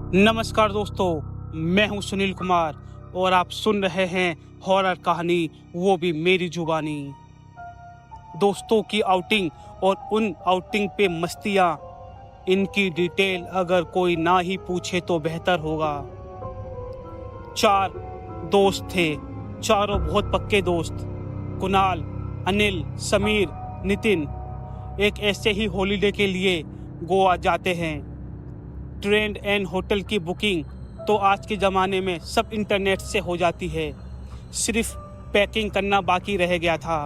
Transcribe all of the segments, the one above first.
नमस्कार दोस्तों, मैं हूं सुनील कुमार और आप सुन रहे हैं हॉरर कहानी, वो भी मेरी जुबानी। दोस्तों की आउटिंग और उन आउटिंग पे मस्तियाँ, इनकी डिटेल अगर कोई ना ही पूछे तो बेहतर होगा। 4 दोस्त थे, चारों बहुत पक्के दोस्त। कुणाल, अनिल, समीर, नितिन एक ऐसे ही हॉलिडे के लिए गोवा जाते हैं। ट्रेन एंड होटल की बुकिंग तो आज के ज़माने में सब इंटरनेट से हो जाती है, सिर्फ पैकिंग करना बाकी रह गया था।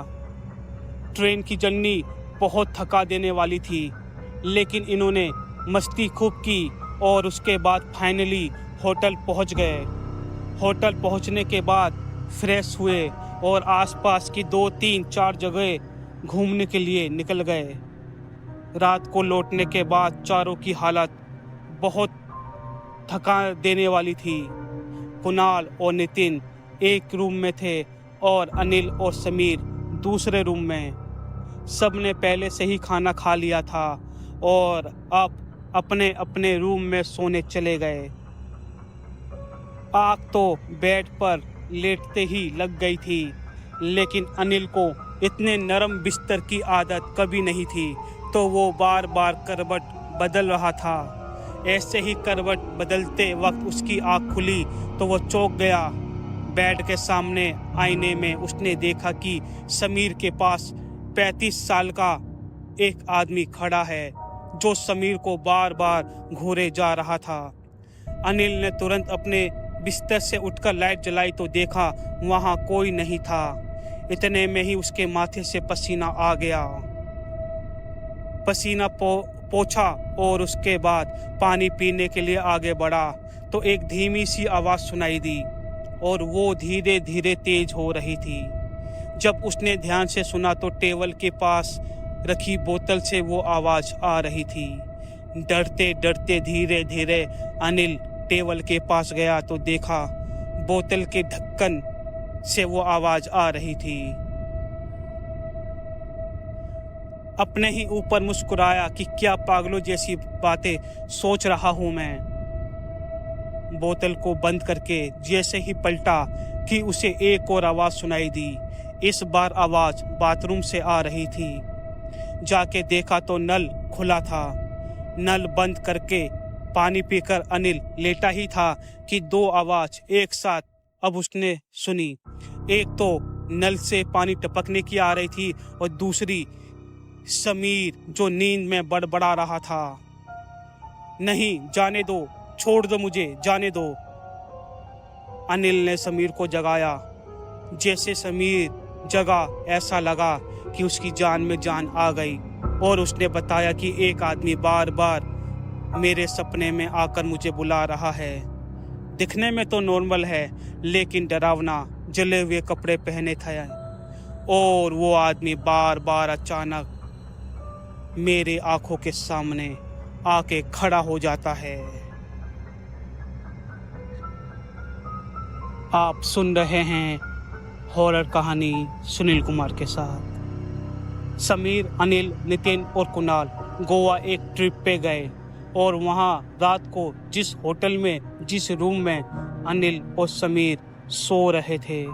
ट्रेन की जर्नी बहुत थका देने वाली थी, लेकिन इन्होंने मस्ती खूब की और उसके बाद फाइनली होटल पहुंच गए। होटल पहुंचने के बाद फ्रेश हुए और आसपास की 2, 3, 4 जगह घूमने के लिए निकल गए। रात को लौटने के बाद चारों की हालत बहुत थका देने वाली थी। कुणाल और नितिन एक रूम में थे और अनिल और समीर दूसरे रूम में। सबने पहले से ही खाना खा लिया था और अब अपने अपने रूम में सोने चले गए। आग तो बेड पर लेटते ही लग गई थी, लेकिन अनिल को इतने नरम बिस्तर की आदत कभी नहीं थी, तो वो बार बार करवट बदल रहा था। ऐसे ही करवट बदलते वक्त उसकी आँख खुली तो वो चौंक गया। बेड के सामने आईने में उसने देखा कि समीर के पास 35 साल का एक आदमी खड़ा है, जो समीर को बार बार घूरे जा रहा था। अनिल ने तुरंत अपने बिस्तर से उठकर लाइट जलाई तो देखा वहाँ कोई नहीं था। इतने में ही उसके माथे से पसीना आ गया। पसीना पोंछा और उसके बाद पानी पीने के लिए आगे बढ़ा तो एक धीमी सी आवाज़ सुनाई दी और वो धीरे धीरे तेज हो रही थी। जब उसने ध्यान से सुना तो टेबल के पास रखी बोतल से वो आवाज़ आ रही थी। डरते डरते धीरे धीरे अनिल टेबल के पास गया तो देखा बोतल के ढक्कन से वो आवाज़ आ रही थी। अपने ही ऊपर मुस्कुराया कि क्या पागलों जैसी बातें सोच रहा हूँ मैं। बोतल को बंद करके जैसे ही पलटा कि उसे एक और आवाज़ सुनाई दी। इस बार आवाज़ बाथरूम से आ रही थी। जाके देखा तो नल खुला था। नल बंद करके पानी पीकर अनिल लेटा ही था कि 2 आवाज़ एक साथ अब उसने सुनी। एक तो नल से पानी टपकने की आ रही थी और दूसरी समीर जो नींद में बड़बड़ा रहा था, नहीं जाने दो, छोड़ दो मुझे, जाने दो। अनिल ने समीर को जगाया। जैसे समीर जगा ऐसा लगा कि उसकी जान में जान आ गई और उसने बताया कि एक आदमी बार बार मेरे सपने में आकर मुझे बुला रहा है। दिखने में तो नॉर्मल है, लेकिन डरावना, जले हुए कपड़े पहने था और वो आदमी बार बार अचानक मेरे आंखों के सामने आके खड़ा हो जाता है। आप सुन रहे हैं हॉरर कहानी सुनील कुमार के साथ। समीर, अनिल, नितिन और कुणाल गोवा एक ट्रिप पे गए और वहाँ रात को जिस होटल में, जिस रूम में अनिल और समीर सो रहे थे,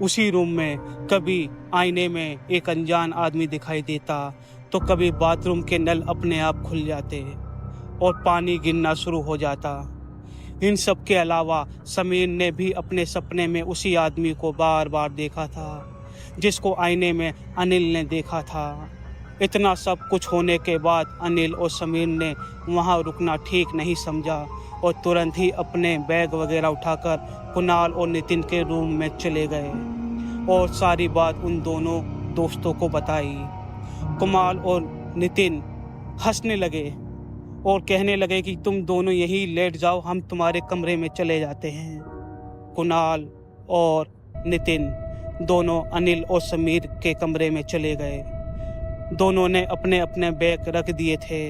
उसी रूम में कभी आईने में एक अनजान आदमी दिखाई देता तो कभी बाथरूम के नल अपने आप खुल जाते और पानी गिरना शुरू हो जाता। इन सब के अलावा समीर ने भी अपने सपने में उसी आदमी को बार बार देखा था, जिसको आईने में अनिल ने देखा था। इतना सब कुछ होने के बाद अनिल और समीर ने वहाँ रुकना ठीक नहीं समझा और तुरंत ही अपने बैग वगैरह उठाकर कुणाल और नितिन के रूम में चले गए और सारी बात उन दोनों दोस्तों को बताई। कुणाल और नितिन हंसने लगे और कहने लगे कि तुम दोनों यहीं लेट जाओ, हम तुम्हारे कमरे में चले जाते हैं। कुणाल और नितिन दोनों अनिल और समीर के कमरे में चले गए। दोनों ने अपने अपने बैग रख दिए थे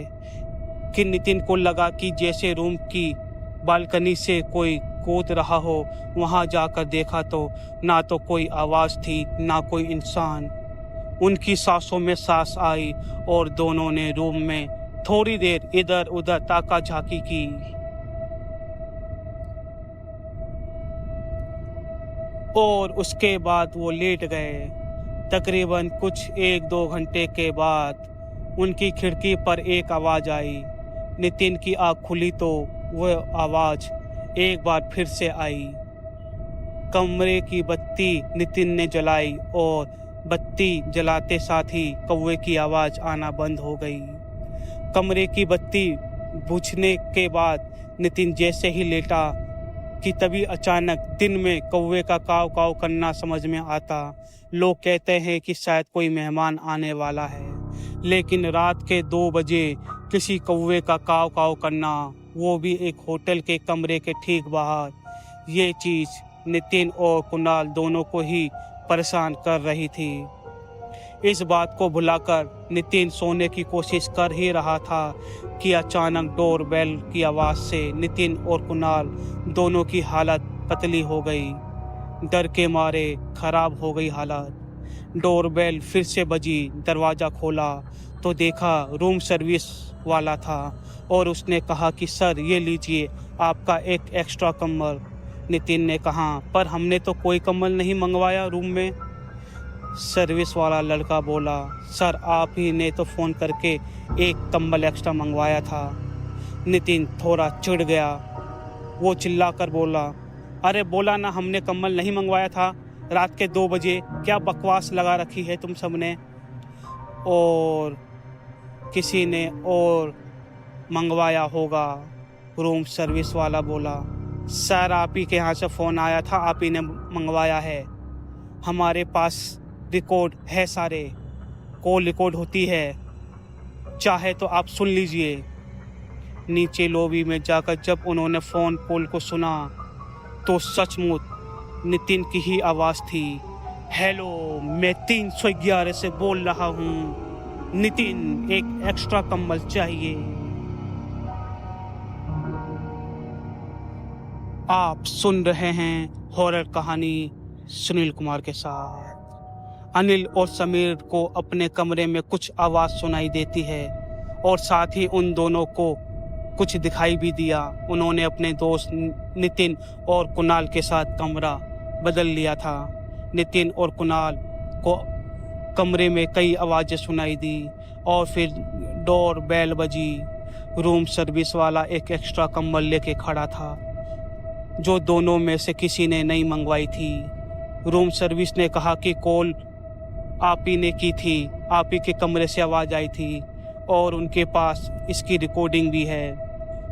कि नितिन को लगा कि जैसे रूम की बालकनी से कोई कूद रहा हो। वहाँ जाकर देखा तो ना तो कोई आवाज़ थी, ना कोई इंसान। उनकी सांसों में सांस आई और दोनों ने रूम में थोड़ी देर इधर उधर ताका झाकी की। और उसके बाद वो लेट गए। तकरीबन कुछ 1-2 घंटे के बाद उनकी खिड़की पर एक आवाज़ आई। नितिन की आँख खुली तो वह आवाज़ एक बार फिर से आई। कमरे की बत्ती नितिन ने जलाई और बत्ती जलाते साथ ही कौवे की आवाज़ आना बंद हो गई। कमरे की बत्ती बुझने के बाद नितिन जैसे ही लेटा कि तभी अचानक दिन में कौवे का काव काव करना समझ में आता। लोग कहते हैं कि शायद कोई मेहमान आने वाला है, लेकिन रात के 2 बजे किसी कौवे का काव काव करना, वो भी एक होटल के कमरे के ठीक बाहर, ये चीज़ नितिन और कुणाल दोनों को ही परेशान कर रही थी। इस बात को भुलाकर नितिन सोने की कोशिश कर ही रहा था कि अचानक डोर बेल की आवाज़ से नितिन और कुणाल दोनों की हालत पतली हो गई। डर के मारे खराब हो गई हालत। डोरबेल फिर से बजी। दरवाज़ा खोला तो देखा रूम सर्विस वाला था और उसने कहा कि सर ये लीजिए आपका एक एक्स्ट्रा कंबल। नितिन ने कहा पर हमने तो कोई कंबल नहीं मंगवाया रूम में। सर्विस वाला लड़का बोला सर आप ही ने तो फ़ोन करके एक कंबल एक्स्ट्रा मंगवाया था। नितिन थोड़ा चिढ़ गया। वो चिल्लाकर बोला अरे बोला ना हमने कंबल नहीं मंगवाया था रात के 2 बजे, क्या बकवास लगा रखी है तुम सब ने। और किसी ने और मंगवाया होगा, रूम सर्विस वाला बोला। सर आप ही के यहाँ से फ़ोन आया था, आप ही ने मंगवाया है। हमारे पास रिकॉर्ड है, सारे कॉल रिकॉर्ड होती है, चाहे तो आप सुन लीजिए। नीचे लॉबी में जाकर जब उन्होंने फ़ोन कॉल को सुना तो सचमुच नितिन की ही आवाज़ थी। हेलो, मैं 311 से बोल रहा हूँ। नितिन, एक एक्स्ट्रा कंबल चाहिए। आप सुन रहे हैं हॉरर कहानी सुनील कुमार के साथ। अनिल और समीर को अपने कमरे में कुछ आवाज़ सुनाई देती है और साथ ही उन दोनों को कुछ दिखाई भी दिया। उन्होंने अपने दोस्त नितिन और कुणाल के साथ कमरा बदल लिया था। नितिन और कुणाल को कमरे में कई आवाज़ें सुनाई दी और फिर डोर बेल बजी। रूम सर्विस वाला एक एक्स्ट्रा कंबल लेके खड़ा था जो दोनों में से किसी ने नहीं मंगवाई थी। रूम सर्विस ने कहा कि कॉल आप ही ने की थी, आप ही के कमरे से आवाज़ आई थी और उनके पास इसकी रिकॉर्डिंग भी है।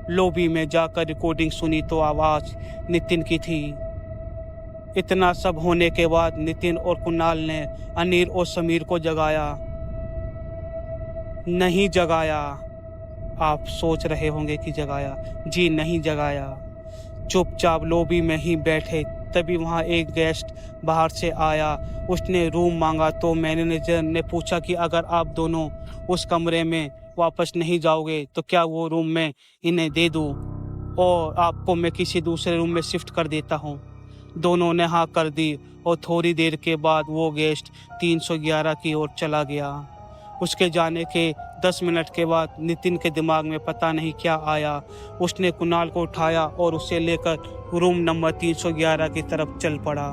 लॉबी में जाकर रिकॉर्डिंग सुनी तो आवाज़ नितिन की थी। इतना सब होने के बाद नितिन और कुणाल ने अनिल और समीर को जगाया। नहीं जगाया। आप सोच रहे होंगे कि जगाया, जी नहीं जगाया। चुपचाप लॉबी में ही बैठे। तभी वहाँ एक गेस्ट बाहर से आया। उसने रूम मांगा तो मैनेजर ने पूछा कि अगर आप दोनों उस कमरे में वापस नहीं जाओगे तो क्या वो रूम में इन्हें दे दूँ और आपको मैं किसी दूसरे रूम में शिफ्ट कर देता हूँ। दोनों ने हाँ कर दी और थोड़ी देर के बाद वो गेस्ट 311 की ओर चला गया। उसके जाने के 10 मिनट के बाद नितिन के दिमाग में पता नहीं क्या आया। उसने कुणाल को उठाया और उसे लेकर रूम नंबर 311 की तरफ चल पड़ा।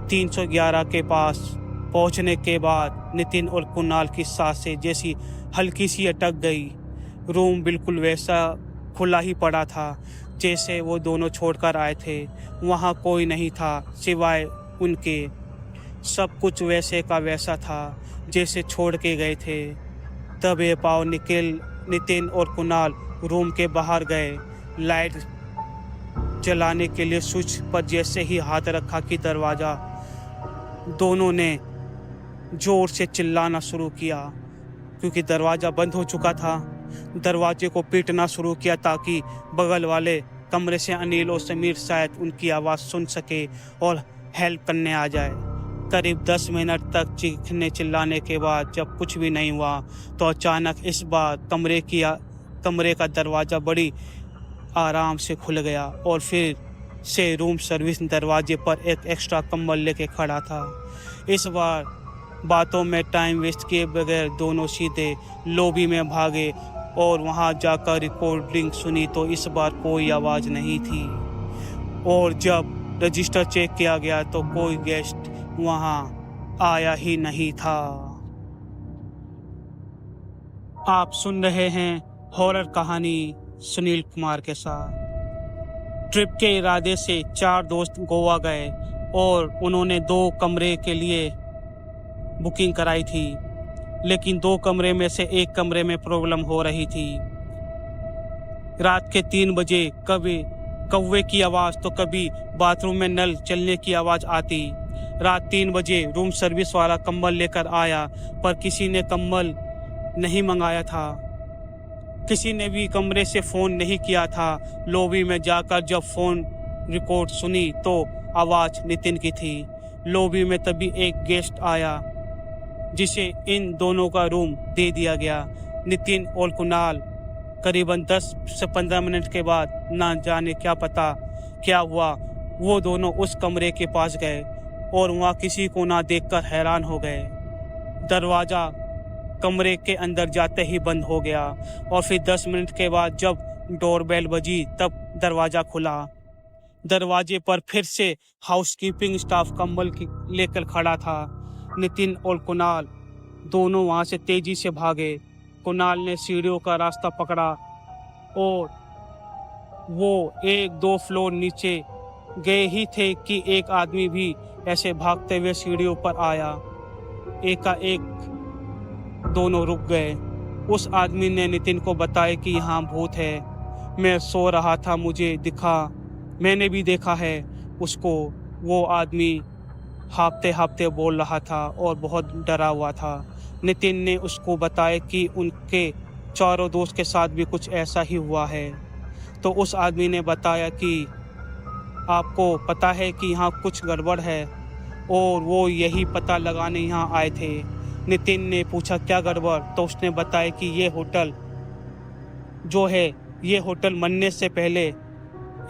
311 के पास पहुंचने के बाद नितिन और कुणाल की सांसें जैसी हल्की सी अटक गई। रूम बिल्कुल वैसा खुला ही पड़ा था जैसे वो दोनों छोड़कर आए थे। वहाँ कोई नहीं था सिवाय उनके। सब कुछ वैसे का वैसा था जैसे छोड़ के गए थे। तब ये पाव नितिन और कुणाल रूम के बाहर गए। लाइट जलाने के लिए स्विच पर जैसे ही हाथ रखा कि दरवाज़ा, दोनों ने ज़ोर से चिल्लाना शुरू किया क्योंकि दरवाज़ा बंद हो चुका था। दरवाजे को पीटना शुरू किया ताकि बगल वाले कमरे से अनिल और समीर शायद उनकी आवाज़ सुन सके और हेल्प करने आ जाए। करीब 10 मिनट तक चीखने चिल्लाने के बाद जब कुछ भी नहीं हुआ तो अचानक इस बार कमरे का दरवाज़ा बड़ी आराम से खुल गया और फिर से रूम सर्विस दरवाजे पर एक एक्स्ट्रा कंबल लेके खड़ा था। इस बार बातों में टाइम वेस्ट किए बगैर दोनों सीधे लॉबी में भागे और वहां जाकर रिकॉर्डिंग सुनी तो इस बार कोई आवाज़ नहीं थी। और जब रजिस्टर चेक किया गया तो कोई गेस्ट वहां आया ही नहीं था। आप सुन रहे हैं हॉरर कहानी सुनील कुमार के साथ। ट्रिप के इरादे से 4 दोस्त गोवा गए और उन्होंने 2 कमरे के लिए बुकिंग कराई थी, लेकिन 2 कमरे में से 1 कमरे में प्रॉब्लम हो रही थी। रात के 3 बजे कभी कौवे की आवाज़ तो कभी बाथरूम में नल चलने की आवाज़ आती। रात 3 बजे रूम सर्विस वाला कंबल लेकर आया, पर किसी ने कंबल नहीं मंगाया था। किसी ने भी कमरे से फ़ोन नहीं किया था। लॉबी में जाकर जब फ़ोन रिकॉर्ड सुनी तो आवाज़ नितिन की थी। लॉबी में तभी एक गेस्ट आया जिसे इन दोनों का रूम दे दिया गया। नितिन और कुणाल करीबन 10 से 15 मिनट के बाद ना जाने क्या पता क्या हुआ, वो दोनों उस कमरे के पास गए और वहाँ किसी को ना देखकर हैरान हो गए। दरवाज़ा कमरे के अंदर जाते ही बंद हो गया और फिर 10 मिनट के बाद जब डोरबेल बजी तब दरवाज़ा खुला। दरवाजे पर फिर से हाउसकीपिंग स्टाफ कंबल लेकर खड़ा था। नितिन और कुणाल दोनों वहाँ से तेज़ी से भागे। कुणाल ने सीढ़ियों का रास्ता पकड़ा और वो 1-2 फ्लोर नीचे गए ही थे कि एक आदमी भी ऐसे भागते हुए सीढ़ियों पर आया। एकाएक दोनों रुक गए। उस आदमी ने नितिन को बताया कि यहाँ भूत है। मैं सो रहा था, मुझे दिखा, मैंने भी देखा है उसको। वो आदमी हाँफते हाँफते बोल रहा था और बहुत डरा हुआ था। नितिन ने उसको बताया कि उनके चारों दोस्त के साथ भी कुछ ऐसा ही हुआ है। तो उस आदमी ने बताया कि आपको पता है कि यहाँ कुछ गड़बड़ है और वो यही पता लगाने यहाँ आए थे। नितिन ने पूछा क्या गड़बड़, तो उसने बताया कि ये होटल जो है, ये होटल बनने से पहले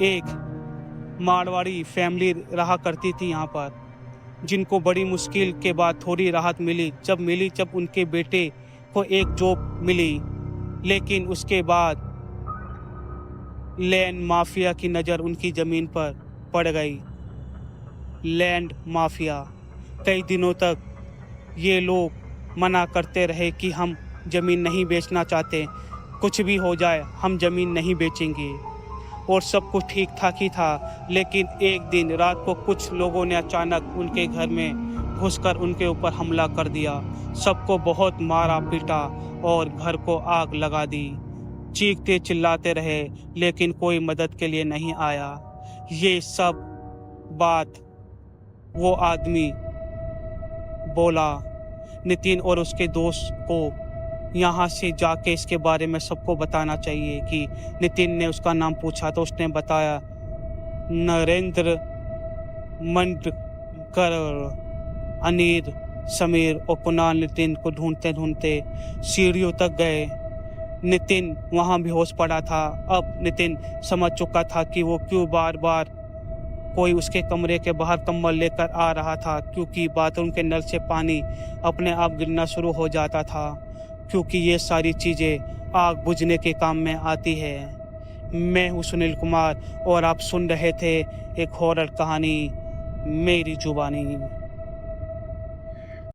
एक मारवाड़ी फैमिली रहा करती थी यहाँ पर, जिनको बड़ी मुश्किल के बाद थोड़ी राहत मिली जब उनके बेटे को एक जॉब मिली। लेकिन उसके बाद लैंड माफिया की नज़र उनकी ज़मीन पर पड़ गई। लैंड माफिया कई दिनों तक ये लोग मना करते रहे कि हम ज़मीन नहीं बेचना चाहते, कुछ भी हो जाए हम ज़मीन नहीं बेचेंगे, और सब कुछ ठीक ठाक ही था। लेकिन एक दिन रात को कुछ लोगों ने अचानक उनके घर में घुसकर उनके ऊपर हमला कर दिया। सबको बहुत मारा पीटा और घर को आग लगा दी। चीखते चिल्लाते रहे लेकिन कोई मदद के लिए नहीं आया। ये सब बात वो आदमी बोला। नितिन और उसके दोस्त को यहाँ से जाके इसके बारे में सबको बताना चाहिए। कि नितिन ने उसका नाम पूछा तो उसने बताया नरेंद्र मंडकर। अनिल, समीर और कुणाल नितिन को ढूंढते ढूंढते सीढ़ियों तक गए। नितिन वहाँ बेहोश पड़ा था। अब नितिन समझ चुका था कि वो क्यों बार बार कोई उसके कमरे के बाहर कंबल लेकर आ रहा था, क्योंकि बाथरूम के नल से पानी अपने आप गिरना शुरू हो जाता था, क्योंकि ये सारी चीज़ें आग बुझने के काम में आती है। मैं हूँ सुनील कुमार और आप सुन रहे थे एक हॉरर कहानी मेरी जुबानी।